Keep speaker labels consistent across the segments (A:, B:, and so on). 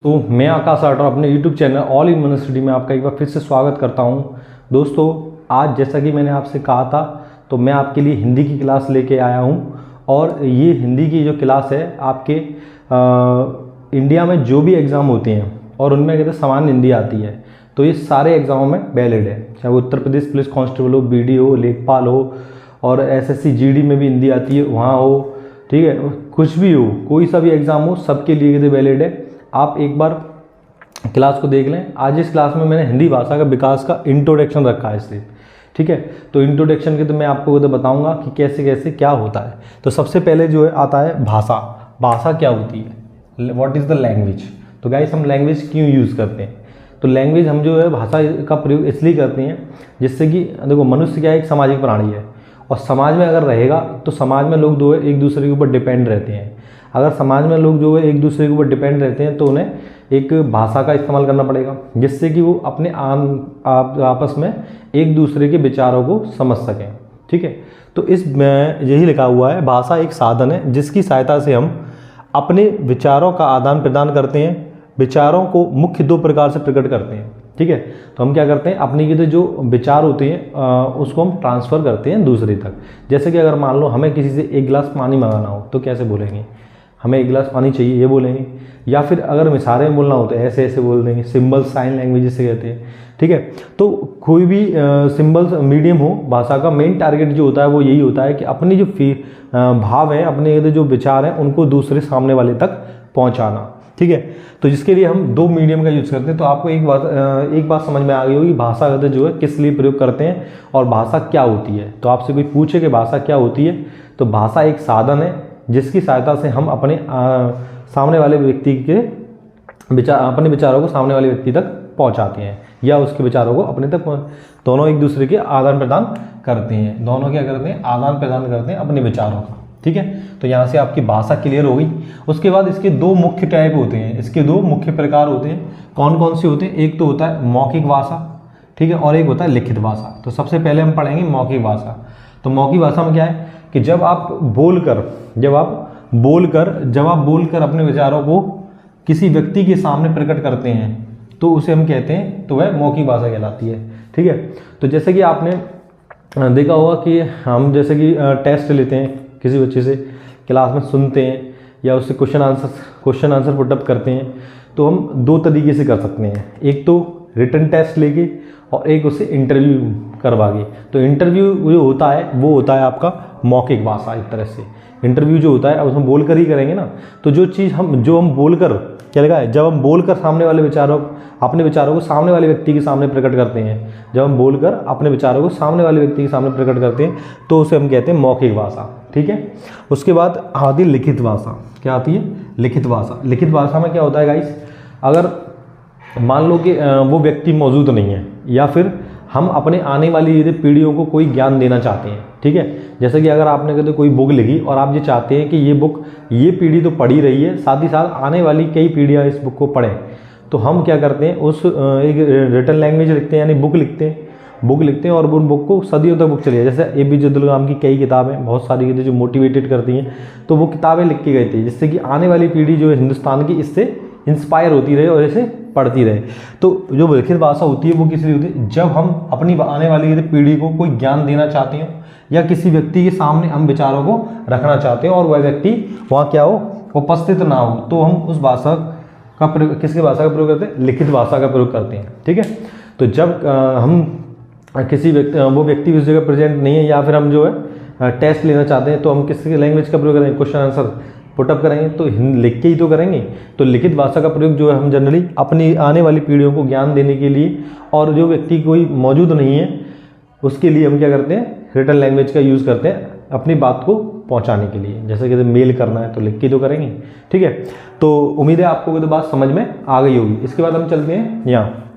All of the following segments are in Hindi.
A: तो मैं आकाश आर्टर अपने YouTube channel all in one study में आपका एक बार फिर से स्वागत करता हूं। दोस्तों, आज जैसा कि मैंने आपसे कहा था तो मैं आपके लिए हिंदी की क्लास लेके आया हूं और ये हिंदी की जो क्लास है आपके इंडिया में जो भी एग्ज़ाम होते हैं और उनमें कहते हैं सामान्य हिंदी आती है, तो ये सारे एग्ज़ामों में वैलिड है, चाहे वो उत्तर प्रदेश पुलिस कांस्टेबल हो, BD हो, लेखपाल हो और SSC GD में भी हिंदी आती है वहाँ हो, ठीक है, कुछ भी हो, कोई सा भी एग्ज़ाम हो, सबके लिए कहते वैलिड है। आप एक बार क्लास को देख लें। आज इस क्लास में मैंने हिंदी भाषा का विकास का इंट्रोडक्शन रखा है इसलिए, ठीक है। तो इंट्रोडक्शन के तो मैं आपको तो बताऊंगा कि कैसे कैसे क्या होता है। तो सबसे पहले जो है आता है भाषा। भाषा क्या होती है, व्हाट इज़ द लैंग्वेज। तो गाइस, हम लैंग्वेज क्यों यूज़ करते हैं? तो लैंग्वेज हम जो है भाषा का प्रयोग इसलिए करते हैं जिससे कि देखो, मनुष्य क्या है, एक सामाजिक प्राणी है और समाज में अगर रहेगा तो समाज में लोग जो है एक दूसरे के ऊपर डिपेंड रहते हैं। अगर समाज में लोग जो है एक दूसरे के ऊपर डिपेंड रहते हैं तो उन्हें एक भाषा का इस्तेमाल करना पड़ेगा जिससे कि वो अपने आपस में एक दूसरे के विचारों को समझ सकें, ठीक है। तो इसमें यही लिखा हुआ है, भाषा एक साधन है जिसकी सहायता से हम अपने विचारों का आदान प्रदान करते हैं। विचारों को मुख्य दो प्रकार से प्रकट करते हैं, ठीक है। तो हम क्या करते हैं, अपनी के जो विचार होते हैं उसको हम ट्रांसफ़र करते हैं दूसरे तक। जैसे कि अगर मान लो हमें किसी से एक गिलास पानी मंगाना हो तो कैसे बोलेंगे, हमें एक गिलास पानी चाहिए, ये बोलेंगे। या फिर अगर हम इशारे में बोलना हो तो ऐसे ऐसे बोल देंगे, सिंबल साइन लैंग्वेज जिसे कहते हैं, ठीक है। तो कोई भी सिंबल्स मीडियम हो, भाषा का मेन टारगेट जो होता है वो यही होता है कि अपनी जो भाव है, अपने जो विचार हैं उनको दूसरे सामने वाले तक पहुंचाना, ठीक है। तो जिसके लिए हम दो मीडियम का यूज़ करते हैं। तो आपको एक बात समझ में आ गई होगी, भाषा जो है किस लिए प्रयोग करते हैं और भाषा क्या होती है। तो आपसे कोई पूछे कि भाषा क्या होती है, तो भाषा एक साधन है जिसकी सहायता से हम अपने सामने वाले व्यक्ति के अपने विचारों को सामने वाले व्यक्ति तक पहुंचाते हैं या उसके विचारों को अपने तक दोनों एक दूसरे के आदान प्रदान करते हैं। दोनों क्या करते हैं, आदान प्रदान करते हैं अपने विचारों का, ठीक है। तो यहाँ से आपकी भाषा क्लियर हो गई। उसके बाद इसके दो मुख्य टाइप होते हैं, इसके दो मुख्य प्रकार होते हैं। कौन कौन से होते हैं? एक तो होता है मौखिक भाषा, ठीक है, और एक होता है लिखित भाषा। तो सबसे पहले हम पढ़ेंगे मौखिक भाषा। तो मौखिक भाषा में क्या है कि जब आप बोलकर अपने विचारों को किसी व्यक्ति के सामने प्रकट करते हैं तो उसे हम कहते हैं, तो वह मौखिक भाषा कहलाती है, ठीक है। तो जैसे कि आपने देखा होगा कि हम जैसे कि टेस्ट लेते हैं, किसी बच्चे से क्लास में सुनते हैं या उससे क्वेश्चन आंसर पुटअप करते हैं, तो हम दो तरीके से कर सकते हैं। एक तो रिटन टेस्ट लेके और एक उससे इंटरव्यू करवा के। तो इंटरव्यू जो होता है वो होता है आपका मौखिक भाषा। एक तरह से इंटरव्यू जो होता है अब उसमें बोलकर ही करेंगे ना, तो जो हम बोलकर क्या लगा है, जब हम बोलकर अपने विचारों को सामने वाले व्यक्ति के सामने प्रकट करते हैं, जब हम बोलकर अपने विचारों को सामने वाले व्यक्ति के सामने प्रकट करते हैं तो उसे हम कहते हैं मौखिक भाषा, ठीक है। उसके बाद आती है लिखित भाषा। क्या आती है? लिखित भाषा। लिखित भाषा में क्या होता है गाइस, अगर मान लो कि वो व्यक्ति मौजूद नहीं है या फिर हम अपने आने वाली पीढ़ियों को कोई ज्ञान देना चाहते हैं, ठीक है। जैसे कि अगर आपने कहते कोई बुक लिखी और आप ये चाहते हैं कि ये पीढ़ी तो पढ़ी रही है, साथ ही साथ आने वाली कई पीढ़ियाँ इस बुक को पढ़ें, तो हम क्या करते हैं, उस एक रिटन लैंग्वेज लिखते हैं, यानी बुक लिखते हैं और उन बुक को सदियों तक बुक चली है। जैसे APJ अब्दुल कलाम की कई किताबें, बहुत सारी जो मोटिवेटेड करती हैं, तो वो किताबें लिख के गए थे जिससे कि आने वाली पीढ़ी जो है हिंदुस्तान की इससे इंस्पायर होती रहे और इसे पढ़ती रहे। तो जो लिखित भाषा होती है वो किस लिए होती है, जब हम अपनी आने वाली पीढ़ी को कोई ज्ञान देना चाहते हैं या किसी व्यक्ति के सामने हम विचारों को रखना चाहते हैं और वह व्यक्ति वहाँ क्या हो, उपस्थित ना हो, तो हम उस भाषा का प्रयोग, किसकी भाषा का प्रयोग करते हैं? लिखित भाषा का प्रयोग करते हैं, ठीक है। तो जब हम वो व्यक्ति उस जगह प्रेजेंट नहीं है या फिर हम जो है टेस्ट लेना चाहते हैं तो हम किस लैंग्वेज का प्रयोग करेंगे? क्वेश्चन आंसर पुटअप करेंगे तो लिख के ही तो करेंगे। तो लिखित भाषा का प्रयोग जो है हम जनरली अपनी आने वाली पीढ़ियों को ज्ञान देने के लिए और जो व्यक्ति कोई मौजूद नहीं है उसके लिए हम क्या करते हैं, रिटन लैंग्वेज का यूज़ करते हैं अपनी बात को पहुंचाने के लिए। जैसे कि मेल करना है तो लिख के तो करेंगे, ठीक है। तो उम्मीद है आपको तो बात समझ में आ गई होगी। इसके बाद हम चलते हैं यहाँ।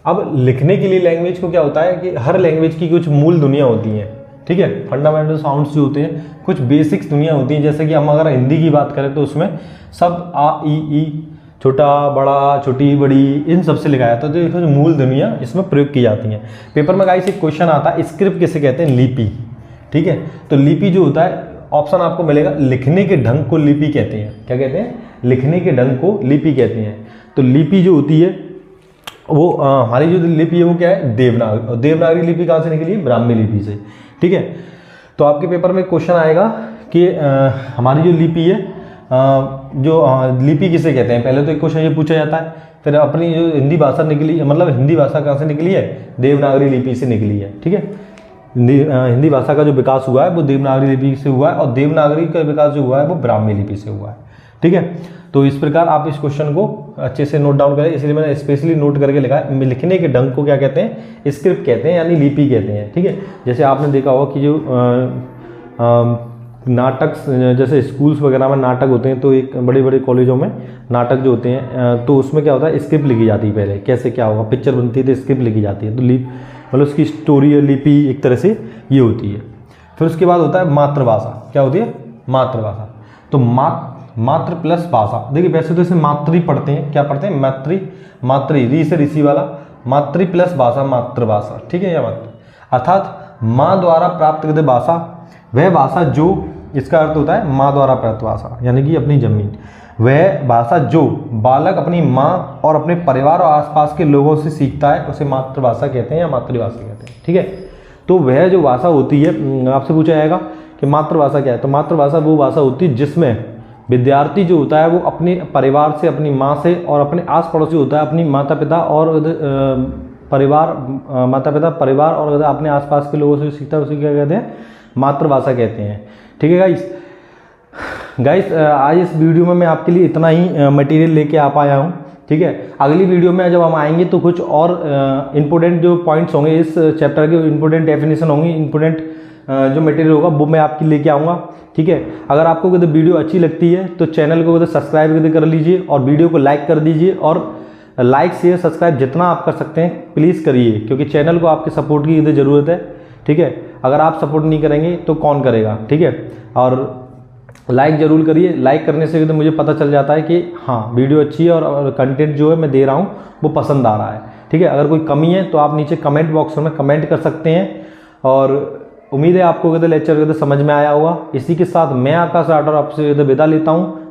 A: अब लिखने के लिए लैंग्वेज को क्या होता है कि हर लैंग्वेज की कुछ मूल दुनिया होती है, ठीक है। फंडामेंटल साउंड्स जो होते हैं, कुछ बेसिक्स दुनिया होती है। जैसे कि हम अगर हिंदी की बात करें तो उसमें सब आ ई छोटा बड़ा छोटी बड़ी इन सब से लिखा जाता है। तो देखो जो मूल दुनिया इसमें प्रयोग की जाती है। पेपर में गाइस एक क्वेश्चन आता है, स्क्रिप्ट किसे कहते हैं? लिपि, ठीक है। तो लिपि जो होता है, ऑप्शन आपको मिलेगा लिखने के ढंग को लिपि कहते हैं। क्या कहते हैं? लिखने के ढंग को लिपि कहते हैं। तो लिपि जो होती है वो हमारी जो लिपि है वो क्या है, देवनागरी। और देवनागरी लिपि कहाँ से निकली, ब्राह्मी लिपि से। ठीक है, तो आपके पेपर में क्वेश्चन आएगा कि हमारी जो लिपि है लिपि किसे कहते हैं। पहले तो एक क्वेश्चन ये पूछा जाता है, फिर अपनी जो हिंदी भाषा निकली, मतलब हिंदी भाषा कहाँ से निकली है, देवनागरी लिपि से निकली है। ठीक है, हिंदी भाषा का जो विकास हुआ है वो देवनागरी लिपि से हुआ है, और देवनागरी का विकास जो हुआ है वो ब्राह्मी लिपि से हुआ है। ठीक है, तो इस प्रकार आप इस क्वेश्चन को अच्छे से नोट डाउन करें, इसलिए मैंने स्पेशली नोट करके लिखा है। लिखने के ढंग को क्या कहते हैं, स्क्रिप्ट कहते हैं, यानी लिपि कहते हैं। ठीक है, जैसे आपने देखा होगा कि जो नाटक, जैसे स्कूल्स वगैरह में नाटक होते हैं, तो एक बड़े बड़े कॉलेजों में नाटक जो होते हैं, तो उसमें क्या होता है, स्क्रिप्ट लिखी जाती है। पहले कैसे क्या होगा, पिक्चर बनती है तो स्क्रिप्ट लिखी जाती है, तो मतलब उसकी स्टोरी या लिपि एक तरह से ये होती है। फिर उसके बाद होता है मातृभाषा। क्या होती है, मातृभाषा। तो मातृ प्लस भाषा, देखिए वैसे तो इसे मातृ पढ़ते हैं, क्या पढ़ते हैं, मातृ री से ऋषि वाला, मातृ प्लस भाषा मातृभाषा। ठीक है, या मातृ अर्थात माँ द्वारा प्राप्त कृत भाषा, वह भाषा जो, इसका अर्थ होता है माँ द्वारा प्राप्त भाषा, यानी कि अपनी जमीन, वह भाषा जो बालक अपनी माँ और अपने परिवार और आसपास के लोगों से सीखता है उसे मातृभाषा कहते हैं या मातृभाषा कहते हैं। ठीक है, तो वह जो भाषा होती है, आपसे पूछा जाएगा कि मातृभाषा क्या है, तो मातृभाषा वो भाषा होती है जिसमें विद्यार्थी जो होता है वो अपने परिवार से, अपनी माँ से और अपने आस पड़ोस जो होता है अपनी माता पिता और परिवार और अपने आसपास के लोगों से सीखता है, उसे क्या कहते हैं, मातृभाषा कहते हैं। ठीक है गाइस, आज इस वीडियो में मैं आपके लिए इतना ही मटेरियल लेके आ पाया हूँ। ठीक है, अगली वीडियो में जब हम आएंगे तो कुछ और इंपॉर्टेंट जो पॉइंट्स होंगे इस चैप्टर के, इंपॉर्टेंट डेफिनेशन होंगी, इंपॉर्टेंट जो मटेरियल होगा वो मैं आपके लेके आऊँगा। ठीक है, अगर आपको अगर वीडियो अच्छी लगती है तो चैनल को सब्सक्राइब कर लीजिए और वीडियो को लाइक कर दीजिए, और लाइक शेयर सब्सक्राइब जितना आप कर सकते हैं प्लीज़ करिए, क्योंकि चैनल को आपके सपोर्ट की ज़रूरत है। ठीक है, अगर आप सपोर्ट नहीं करेंगे तो कौन करेगा। ठीक है, और लाइक जरूर करिए, लाइक करने से तो मुझे पता चल जाता है कि हाँ वीडियो अच्छी है और कंटेंट जो है मैं दे रहा हूँ वो पसंद आ रहा है। ठीक है, अगर कोई कमी है तो आप नीचे कमेंट बॉक्स में कमेंट कर सकते हैं, और उम्मीद है आपको लेक्चर समझ में आया होगा। इसी के साथ मैं आकाश राठौर आपसे विदा लेता हूँ।